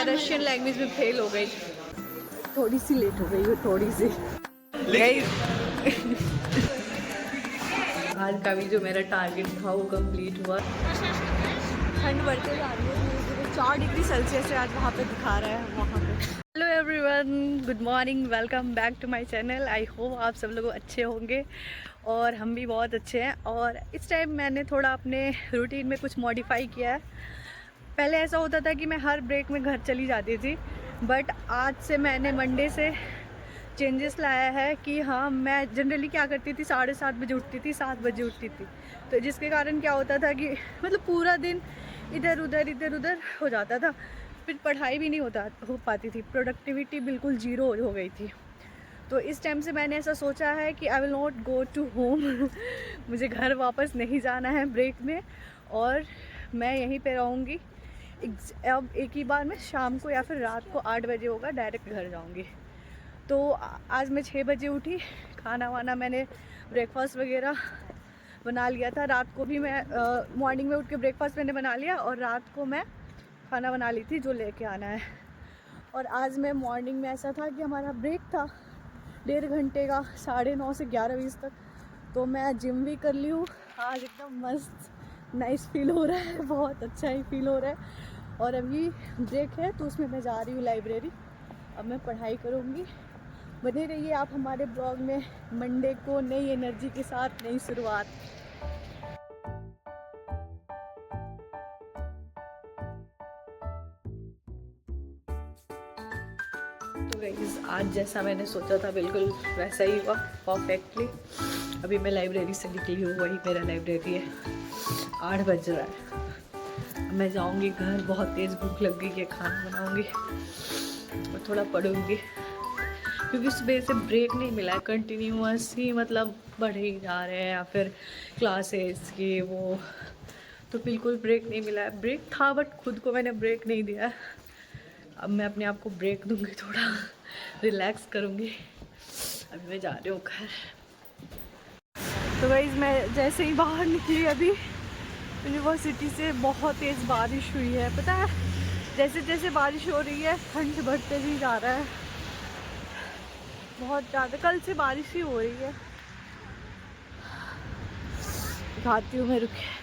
Russian language में fail हो गई, थोड़ी सी लेट हो गई हूँ, थोड़ी सी। आज का भी जो मेरा टारगेट था वो कंप्लीट हुआ। ठंड बढ़ते जा रही है धीरे धीरे, 4 डिग्री सेल्सियस से आज वहाँ पे दिखा रहा है वहाँ पे। Hello everyone, good morning, welcome back to my channel. I hope आप सब लोग अच्छे होंगे और हम भी बहुत अच्छे हैं। और इस टाइम मैंने थोड़ा अपने रूटीन में कुछ मॉडिफाई किया है। पहले ऐसा होता था कि मैं हर ब्रेक में घर चली जाती थी, बट आज से मैंने मंडे से चेंजेस लाया है कि हाँ, मैं जनरली क्या करती थी, 7:30 बजे उठती थी, 7 बजे उठती थी। तो जिसके कारण क्या होता था कि मतलब पूरा दिन इधर उधर हो जाता था, फिर पढ़ाई भी नहीं हो पाती थी, प्रोडक्टिविटी बिल्कुल ज़ीरो हो गई थी। तो इस टाइम से मैंने ऐसा सोचा है कि I will not go to home मुझे घर वापस नहीं जाना है ब्रेक में, और मैं यहीं पे रहूँगी। अब एक ही बार मैं शाम को या फिर रात को 8 बजे होगा डायरेक्ट घर जाऊँगी। तो आज मैं 6 बजे उठी, खाना वाना मैंने ब्रेकफास्ट वगैरह बना लिया था। रात को भी मैं मॉर्निंग में उठ के ब्रेकफास्ट मैंने बना लिया, और रात को मैं खाना बना ली थी जो लेके आना है। और आज मैं मॉर्निंग में ऐसा था कि हमारा ब्रेक था 1.5 घंटे का, 9:30 से 11:20 तक। तो मैं जिम भी कर ली हूँ आज, एकदम मस्त नाइस फील हो रहा है, बहुत अच्छा ही फील हो रहा है। और अभी ब्रेक है तो उसमें मैं जा रही हूँ लाइब्रेरी, अब मैं पढ़ाई करूँगी। बने रहिए आप हमारे ब्लॉग में, मंडे को नई एनर्जी के साथ नई शुरुआत। तो गाइस, आज जैसा मैंने सोचा था बिल्कुल वैसा ही हुआ, परफेक्टली। अभी मैं लाइब्रेरी से निकली हूँ, वही मेरा लाइब्रेरी है। 8 बज रहा है, मैं जाऊँगी घर, बहुत तेज़ भूख लग गई है, खाना बनाऊँगी और थोड़ा पढ़ूँगी, क्योंकि सुबह से ब्रेक नहीं मिला है। कंटिन्यूअस ही मतलब बढ़ ही जा रहे हैं, या फिर क्लासेस ये वो, तो बिल्कुल ब्रेक नहीं मिला है। ब्रेक था बट खुद को मैंने ब्रेक नहीं दिया। अब मैं अपने आप को ब्रेक दूंगी, थोड़ा रिलैक्स करूंगी। अभी मैं जा रही हूँ घर। तो गाइस, मैं जैसे ही बाहर निकली अभी यूनिवर्सिटी से, बहुत तेज़ बारिश हुई है। पता है, जैसे जैसे बारिश हो रही है ठंड बढ़ते ही जा रहा है बहुत ज़्यादा। कल से बारिश ही हो रही है। दिखाती हूँ मैं, रुके।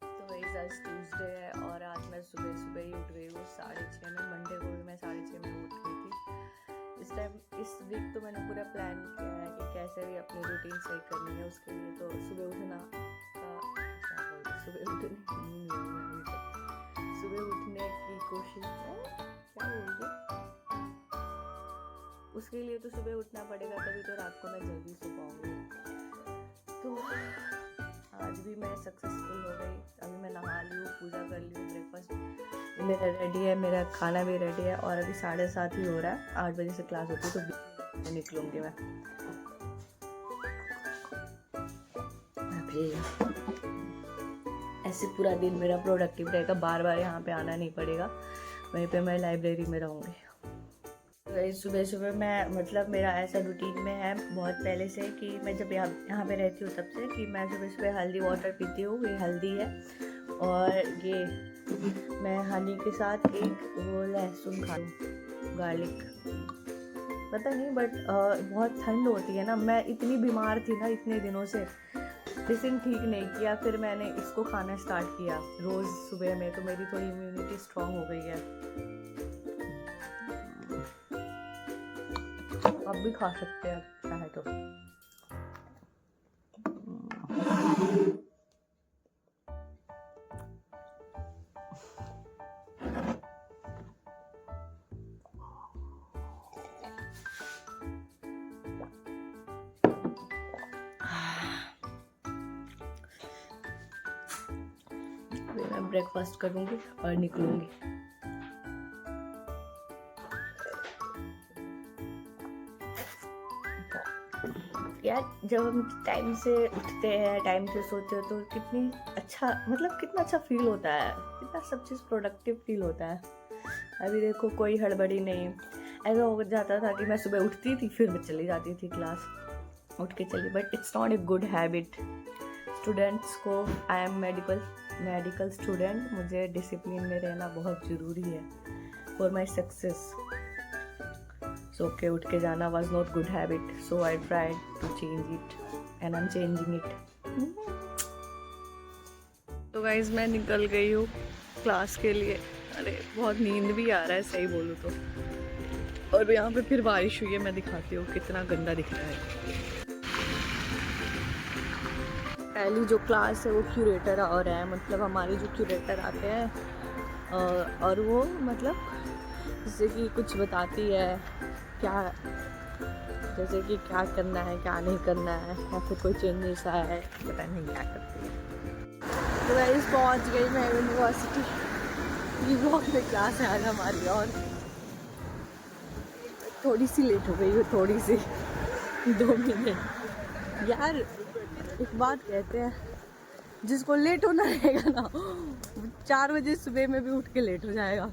तो वही आज ट्यूसडे है और आज मैं सुबह सुबह ही उठ गई हूँ 6:30 में। मंडे को भी मैं 6:30 में उठ गई थी। इस टाइम इस वीक तो मैंने पूरा प्लान किया है कि कैसे भी अपनी रूटीन सही करनी है। उसके लिए तो सुबह उठना का सुबह उठने नहीं है मैं अभी तक, सुबह उठने की कोशिश है, क्या बोलूँ, उसके लिए तो सुबह उठना पड़ेगा, तभी तो रात को मैं जल्दी सो पाऊँगी। तो आज भी मैं सक्सेसफुल हो गई। अभी मैं नहा ली हूँ, पूजा कर ली हूँ, ब्रेकफास्ट मेरा रेडी है, मेरा खाना भी रेडी है, और अभी 7:30 ही हो रहा है। 8 बजे से क्लास होती है तो निकलूँगी मैं। अभी ऐसे पूरा दिन मेरा प्रोडक्टिव रहेगा, बार बार यहाँ पे आना नहीं पड़ेगा, वहीं पे मैं लाइब्रेरी में रहूँगी। सुबह सुबह मैं मतलब मेरा ऐसा रूटीन में है बहुत पहले से कि मैं जब यहाँ पे रहती हूँ तब से, कि मैं सुबह सुबह हल्दी वाटर पीती हूँ। ये हल्दी है, और ये मैं हनी के साथ एक वो लहसुन खा लूँ, गार्लिक। पता नहीं बट बहुत ठंड होती है ना, मैं इतनी बीमार थी ना इतने दिनों से, लेकिन ठीक नहीं किया। फिर मैंने इसको खाना स्टार्ट किया रोज़ सुबह में, तो मेरी थोड़ी इम्यूनिटी स्ट्रॉन्ग हो गई है। आप भी खा सकते हैं चाहे तो। मैं ब्रेकफास्ट करूँगी और निकलूँगी। यार, जब हम टाइम से उठते हैं, टाइम से सोते हैं, तो कितनी अच्छा मतलब कितना अच्छा फील होता है, कितना सब चीज़ प्रोडक्टिव फील होता है। अभी देखो कोई हड़बड़ी नहीं, ऐसा हो जाता था कि मैं सुबह उठती थी फिर मैं चली जाती थी क्लास, उठ के चली, but it's not a good habit students को। आई एम मेडिकल स्टूडेंट, मुझे डिसिप्लिन में रहना बहुत ज़रूरी है फॉर माई सक्सेस। सो के उठ के जाना was not good habit, so I tried to change it and I am changing it. तो गाइज मैं निकल गई हूँ क्लास के लिए। अरे बहुत नींद भी आ रहा है सही बोलूँ तो, और यहाँ पे फिर बारिश हुई है, मैं दिखाती हूँ कितना गंदा दिख रहा है। पहली जो क्लास है वो क्यूरेटर और है, मतलब हमारे जो क्यूरेटर आते हैं और वो मतलब जैसे कि कुछ बताती है क्या, जैसे कि क्या करना है क्या नहीं करना है, या फिर कोई चेंजेस आया है, पता नहीं क्या करती है। तो गाइस पहुंच गई मैं यूनिवर्सिटी, ये ब्लॉक में क्लास है आज हमारी, और थोड़ी सी लेट हो गई हूँ, थोड़ी सी 2 मिनट। यार एक बात कहते हैं, जिसको लेट होना रहेगा ना 4 बजे सुबह में भी उठ के लेट हो जाएगा।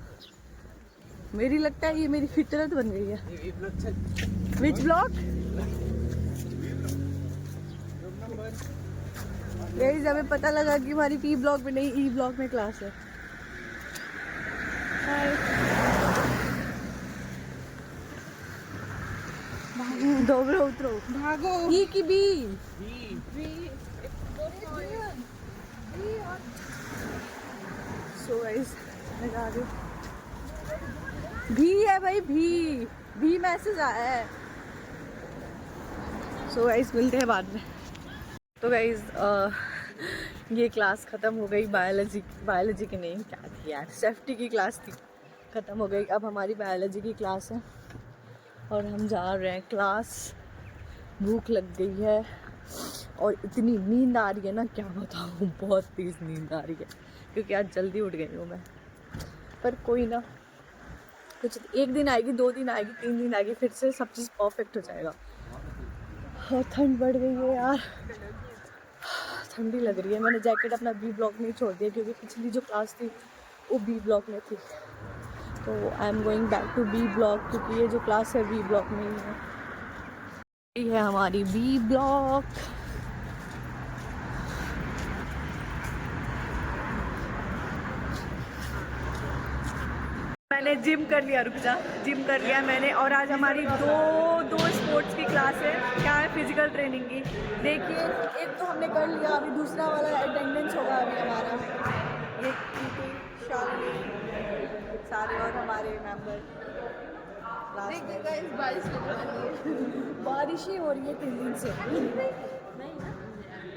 मेरी लगता है ये मेरी फितरत बन गई है। विच ब्लॉक? गाइस हमें पता लगा कि हमारी पी ब्लॉक में नहीं, ई ब्लॉक में क्लास है। दोबरो उतरो, भागो। ई की बी? सो गाइस मैं जा रही हूँ। भी है भाई, भी मैसेज आया है। सो गाइस मिलते हैं बाद में। तो गाइस ये क्लास ख़त्म हो गई, बायोलॉजी की नहीं, क्या थी यार, सेफ्टी की क्लास थी, ख़त्म हो गई। अब हमारी बायोलॉजी की क्लास है और हम जा रहे हैं क्लास। भूख लग गई है और इतनी नींद आ रही है ना, क्या बताऊँ, बहुत तेज़ नींद आ रही है क्योंकि आज जल्दी उठ गई हूँ मैं। पर कोई ना, कुछ 1 दिन आएगी, 2 दिन आएगी, 3 दिन आएगी, फिर से सब चीज़ परफेक्ट हो जाएगा। और ठंड बढ़ गई है यार, ठंडी लग रही है। मैंने जैकेट अपना बी ब्लॉक में ही छोड़ दिया क्योंकि पिछली जो क्लास थी वो बी ब्लॉक में थी, तो I am going back to B block क्योंकि ये जो क्लास है बी ब्लॉक में ही है। ये है हमारी बी ब्लॉक। मैंने जिम कर लिया, रुक जा, जिम कर लिया मैंने। और आज हमारी दो स्पोर्ट्स की क्लास है, क्या है, फिजिकल ट्रेनिंग की। देखिए एक तो हमने कर लिया, अभी दूसरा वाला अटेंडेंस होगा अभी हमारा। ये शालिनी सारे और हमारे मेंबर। बारिश ही हो रही है 3 दिन से। नहीं ना,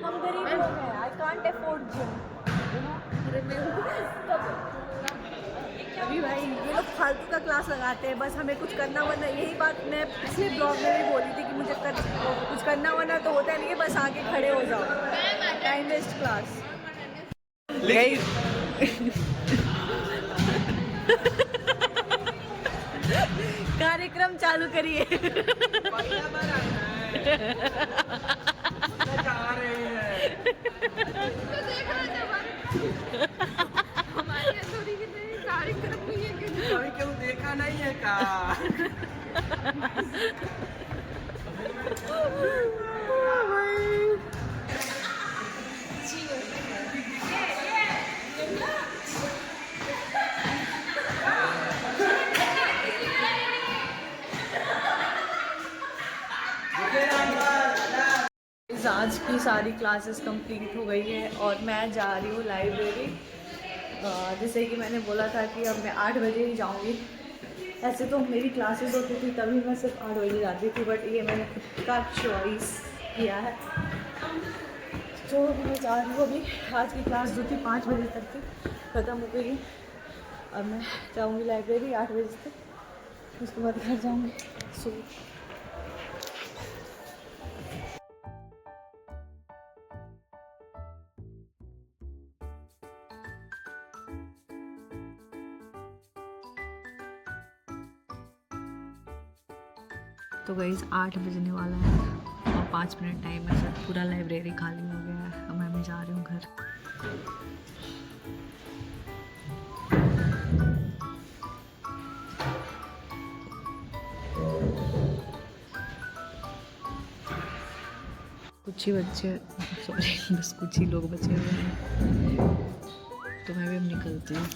हम गरीब लोग हैं, आई कांट अफोर्ड जिम। अभी भाई ये लोग फालतू का क्लास लगाते हैं, बस हमें कुछ करना वरना, यही बात मैं पिछले ब्लॉग में भी बोली थी कि मुझे कुछ करना वरना तो होता नहीं है, बस आके खड़े हो जाओ, टाइम वेस्ट क्लास। कार्यक्रम चालू करिए। क्यों देखा नहीं है का? आज की सारी क्लासेस कंप्लीट हो गई है और मैं जा रही हूँ लाइब्रेरी। जैसे कि मैंने बोला था कि अब मैं 8 बजे ही जाऊँगी। ऐसे तो मेरी क्लासेस होती थी तभी मैं सिर्फ 8 बजे जाती थी, बट ये मैंने खुद का चॉइस किया है, तो मैं जा रही हूँ। अभी आज की क्लास जो थी 5 बजे तक थी, ख़त्म हो गई। अब मैं जाऊँगी लाइब्रेरी 8 बजे तक, उसके बाद घर जाऊँगी। सो तो गाइस 8 बजने वाला है और 5 मिनट टाइम है, सर पूरा लाइब्रेरी खाली हो गया है। अब मैं जा रही हूँ घर। कुछ ही बच्चे, सॉरी बस कुछ ही लोग बचे हुए हैं, तो मैं भी अब निकलती हूँ।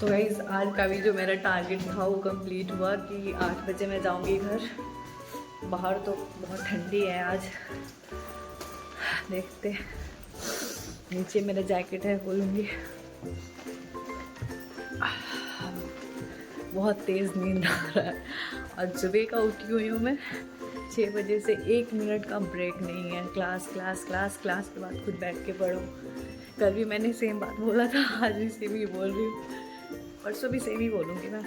तो गाइस आज का भी जो मेरा टारगेट था वो कंप्लीट हुआ कि 8 बजे मैं जाऊंगी घर। बाहर तो बहुत ठंडी है आज, देखते हैं। नीचे मेरा जैकेट है, खोलूँगी। बहुत तेज़ नींद आ रहा है और सुबह का उठी हुई हूँ मैं 6 बजे से। 1 मिनट का ब्रेक नहीं है। क्लास क्लास क्लास क्लास के बाद खुद बैठ के पढ़ो। कल भी मैंने सेम बात बोला था, आज भी सेम ही बोल रही हूँ, परसों भी सेम ही बोलूँगी मैं।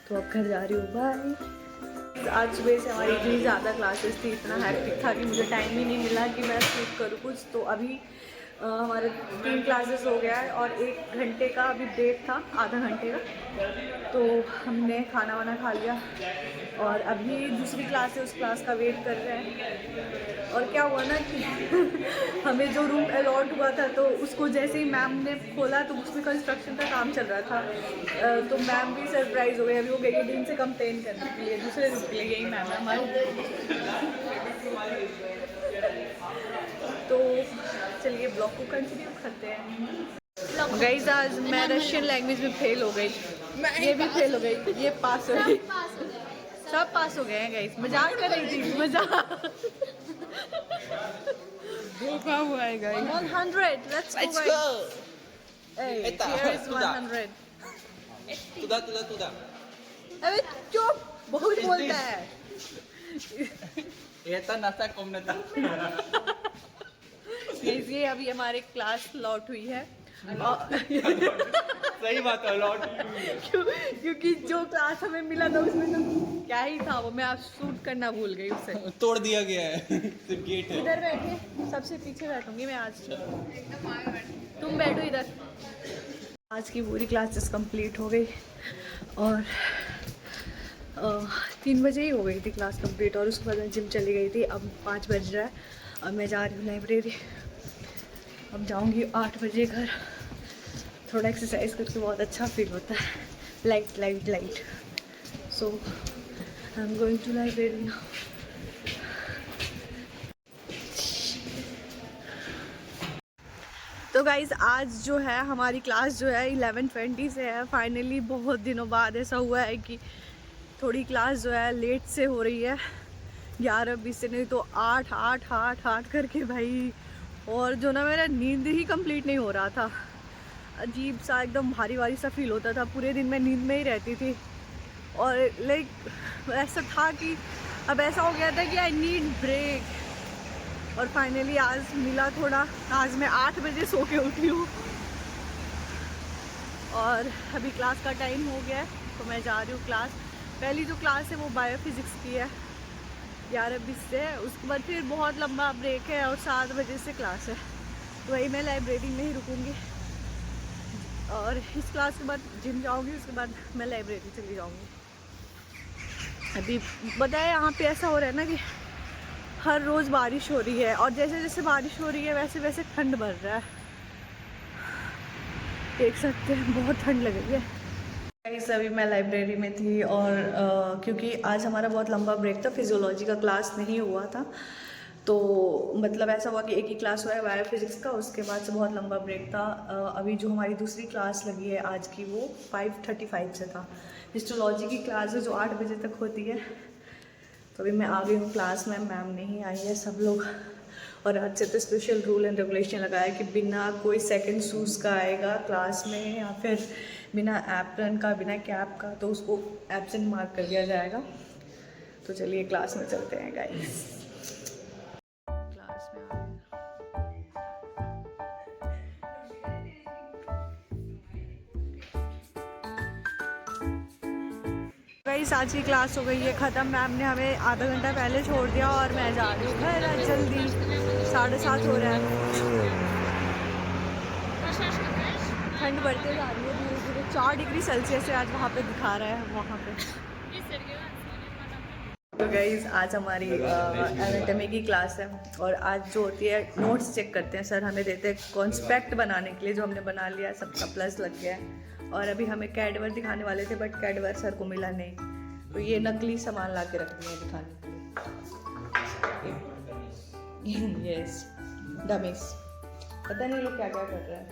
तो अब घर जा रही हूँ, बाय। आज सुबह से हमारी इतनी ज़्यादा क्लासेस थी, इतना हैक्टिक था कि मुझे टाइम ही नहीं मिला कि मैं शूट करूँ कुछ। तो अभी हमारे 3 क्लासेस हो गया है और 1 घंटे का अभी ब्रेक था, आधा घंटे का। तो हमने खाना वाना खा लिया और अभी दूसरी क्लास है, उस क्लास का वेट कर रहे हैं। और क्या हुआ ना कि हमें जो रूम अलॉट हुआ था, तो उसको जैसे ही मैम ने खोला तो उसमें कंस्ट्रक्शन का काम चल रहा था। तो मैम भी सरप्राइज़ हो गई। अभी वो गई दिन से कंप्लेन करने के लिए, दूसरे दिन के लिए यही मैम है हमारी। तो चलिए ब्लॉग को कंटिन्यू करते हैं। गाइस आज मैं रशियन लैंग्वेज में फेल हो गई, ये भी फेल हो गई, ये पास हो गई, सब पास हो गए हैं गाइस। मजाक कर रही थी, मजाक। धोखा हुआ है guys. 100, let's go. Hey, here is 100. तुदा। अबे चुप, बहुत बोलता है। ये अभी हमारे क्लास लॉट हुई है। सही बात है, लॉट क्योंकि जो क्लास हमें मिला था उसमें तो क्या ही था, वो मैं आज शूट करना भूल गई, उससे तोड़ दिया गया है। सिर्फ गेट है। इधर बैठे, सबसे पीछे बैठूंगी मैं आज। तुम बैठो इधर। आज की पूरी क्लासेस कंप्लीट हो गई और 3 बजे ही हो गई थी क्लास कंप्लीट। और उसके बाद मैं जिम चली गई थी। अब 5 बज रहा है, अब मैं जा रही हूँ लाइब्रेरी। अब जाऊँगी 8 बजे घर। थोड़ा एक्सरसाइज करके बहुत अच्छा फील होता है, light. So I am going to library now. तो गाइज़ आज जो है हमारी क्लास जो है 11:20 से है। फाइनली बहुत दिनों बाद ऐसा हुआ है कि थोड़ी क्लास जो है लेट से हो रही है, 11:20 से, नहीं तो 8 करके भाई। और जो ना मेरा नींद ही कंप्लीट नहीं हो रहा था, अजीब सा एकदम भारी सा फील होता था। पूरे दिन मैं नींद में ही रहती थी और लाइक ऐसा था कि अब ऐसा हो गया था कि आई नीड ब्रेक। और फाइनली आज मिला थोड़ा। आज मैं 8 बजे सो के उठी हूँ और अभी क्लास का टाइम हो गया है, तो मैं जा रही हूँ क्लास। पहली जो क्लास है वो बायोफिज़िक्स की है, 11:20 से। उसके बाद फिर बहुत लंबा ब्रेक है और 7 बजे से क्लास है। तो वही मैं लाइब्रेरी में ही रुकूँगी और इस क्लास के बाद जिम जाऊँगी, उसके बाद मैं लाइब्रेरी चली जाऊँगी। अभी बताया यहाँ पे ऐसा हो रहा है ना कि हर रोज़ बारिश हो रही है और जैसे जैसे बारिश हो रही है वैसे वैसे ठंड बढ़ रहा है। देख सकते हैं बहुत ठंड लग रही है। अभी मैं लाइब्रेरी में थी और क्योंकि आज हमारा बहुत लंबा ब्रेक था, फिजियोलॉजी का क्लास नहीं हुआ था। तो मतलब ऐसा हुआ कि एक ही क्लास हुआ है बायोफिज़िक्स का, उसके बाद से बहुत लंबा ब्रेक था। अभी जो हमारी दूसरी क्लास लगी है आज की वो 5:35 से था। हिस्टोलॉजी की क्लास है जो 8 बजे तक होती है। तो अभी मैं आ गई हूँ क्लास में, मैम नहीं आई है, सब लोग। और आज से तो स्पेशल रूल एंड रेगुलेशन लगाया कि बिना कोई सेकंड शूज़ का आएगा क्लास में, या फिर बिना एप्रन का, बिना कैप का, तो उसको एब्सेंट मार्क कर दिया जाएगा। तो चलिए क्लास में चलते हैं गाइस। क्लास में आ गए। गाइस आज की क्लास हो गई है ख़त्म। मैम ने हमें आधा घंटा पहले छोड़ दिया और मैं जा रही हूँ घर जल्दी। 7:30 हो रहा है। ठंड बढ़ते जा रही है धीरे धीरे। 4 डिग्री सेल्सियस है आज वहाँ पे दिखा रहा है, वहाँ पे। तो गाइस आज हमारी एनाटॉमी की क्लास है और आज जो होती है नोट्स चेक करते हैं सर, हमें देते हैं कॉन्स्पेक्ट बनाने के लिए, जो हमने बना लिया सबका प्लस लग गया है। और अभी हमें कैडवर दिखाने वाले थे बट कैडवर सर को मिला नहीं, तो ये नकली सामान ला के रख दिया दिखाने के लिए। यस डमीज, पता नहीं लोग क्या क्या कर रहे हैं।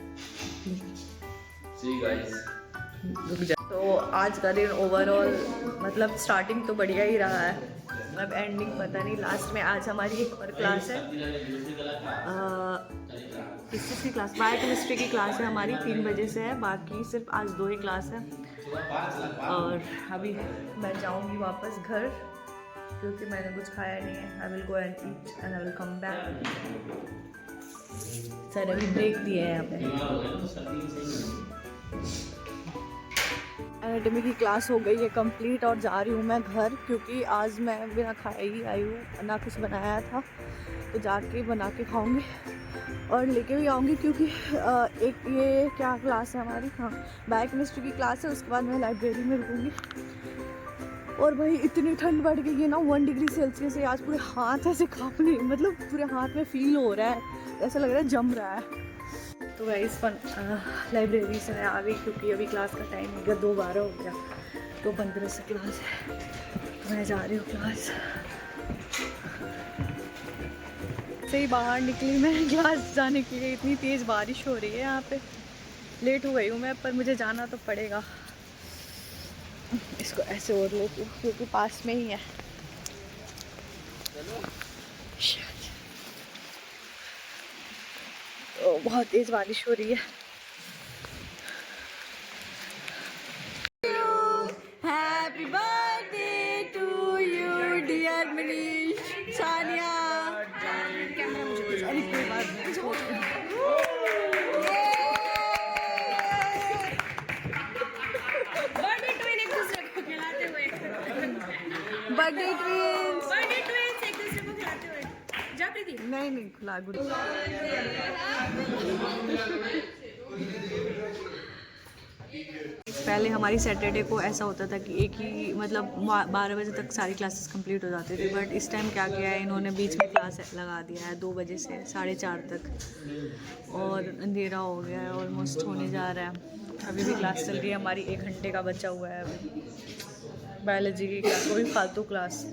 तो आज का दिन ओवरऑल मतलब स्टार्टिंग तो बढ़िया ही रहा है, अब एंडिंग पता नहीं। लास्ट में आज हमारी एक और क्लास है, किस चीज़ की क्लास, बायोकेमिस्ट्री की क्लास है हमारी, 3 बजे से है, बाकी सिर्फ आज 2 ही क्लास है। और अभी मैं जाऊंगी वापस घर क्योंकि मैंने कुछ खाया नहीं है। I will go and eat and I will come back. Sir अभी ब्रेक दिए हैं यहाँ पे। एनाटॉमी की क्लास हो गई है कंप्लीट और जा रही हूँ मैं घर, क्योंकि आज मैं बिना खाए ही आई हूँ, ना कुछ बनाया था, तो जाके बना के खाऊंगी और लेके भी आऊँगी। क्योंकि एक ये क्या क्लास है हमारी, हाँ बायोकेमिस्ट्री की क्लास है, उसके बाद मैं लाइब्रेरी में रुकूँगी। और भाई इतनी ठंड बढ़ गई है ना, 1 डिग्री सेल्सियस है आज। पूरे हाथ ऐसे कांपने, मतलब पूरे हाथ में फील हो रहा है, ऐसा लग रहा है जम रहा है। तो गाइस लाइब्रेरी से मैं आ गई क्योंकि अभी क्लास का टाइम हो गया, 2:12 हो गया, 2:15 से क्लास है, तो मैं जा रही हूँ क्लास। से ही बाहर निकली मैं क्लास जाने के लिए, इतनी तेज़ बारिश हो रही है यहाँ पे। लेट हो गई हूँ मैं, पर मुझे जाना तो पड़ेगा। इसको ऐसे और लेती हूँ क्योंकि पास में ही है। तो बहुत तेज़ बारिश हो रही है। Happy birthday to you dear Manish, Sania. अरे कोई बात नहीं, बर्थडे ट्विन एक दूसरे को खिलाते हुए, बर्थडे ट्विन्स एक दूसरे को खिलाते हुए। जा प्रीति, नहीं खुला गुड। पहले हमारी सैटरडे को ऐसा होता था कि एक ही मतलब 12 बजे तक सारी क्लासेस कंप्लीट हो जाती थी, बट इस टाइम क्या किया है इन्होंने, बीच में क्लास लगा दिया है 2 बजे से 4:30 तक, और अंधेरा हो गया है, ऑलमोस्ट होने जा रहा है। अभी भी क्लास चल रही है हमारी, 1 घंटे का बचा हुआ है अभी बायोलॉजी की क्लास, वो भी फालतू क्लास।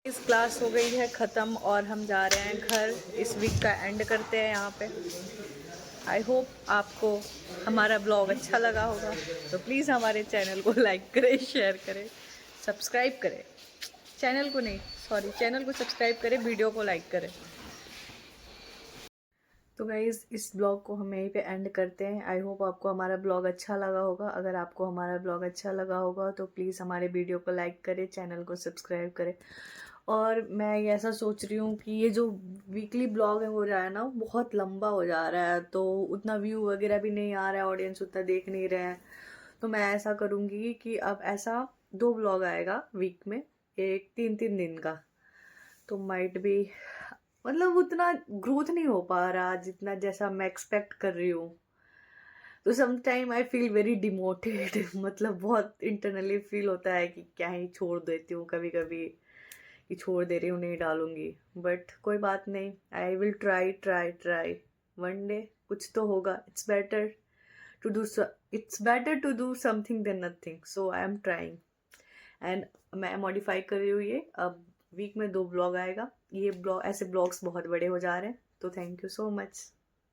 इस क्लास हो गई है ख़त्म और हम जा रहे हैं घर। इस वीक का एंड करते हैं यहाँ पे। आई होप आपको हमारा ब्लॉग अच्छा लगा होगा, तो प्लीज़ हमारे चैनल को लाइक करें, शेयर करें, सब्सक्राइब करें। चैनल को सब्सक्राइब करें, वीडियो को लाइक करें। तो गाइज़ इस ब्लॉग को हम यहीं पे एंड करते हैं। आई होप आपको हमारा ब्लॉग अच्छा लगा होगा। अगर आपको हमारा ब्लॉग अच्छा लगा होगा तो प्लीज़ हमारे वीडियो को लाइक करें, चैनल को सब्सक्राइब करें। और मैं ये ऐसा सोच रही हूँ कि ये जो वीकली ब्लॉग हो रहा है ना, बहुत लंबा हो जा रहा है, तो उतना व्यू वगैरह भी नहीं आ रहा है, ऑडियंस उतना देख नहीं रहे हैं। तो मैं ऐसा करूँगी कि अब ऐसा 2 ब्लॉग आएगा वीक में, एक 3-3 दिन का, तो माइट भी मतलब उतना ग्रोथ नहीं हो पा रहा जितना जैसा मैं एक्सपेक्ट कर रही हूँ। तो some time I feel very demotivated, मतलब बहुत इंटरनली फील होता है कि क्या ही छोड़ देती हूँ कभी कभी, कि छोड़ दे रही हूँ, नहीं डालूंगी। बट कोई बात नहीं, I will try one day कुछ तो होगा। It's better to do something then nothing, so I am trying. And मैं मॉडिफाई कर रही हूँ ये, अब वीक में 2 ब्लॉग आएगा। ये ब्लॉग, ऐसे ब्लॉग्स बहुत बड़े हो जा रहे हैं, तो थैंक यू सो मच।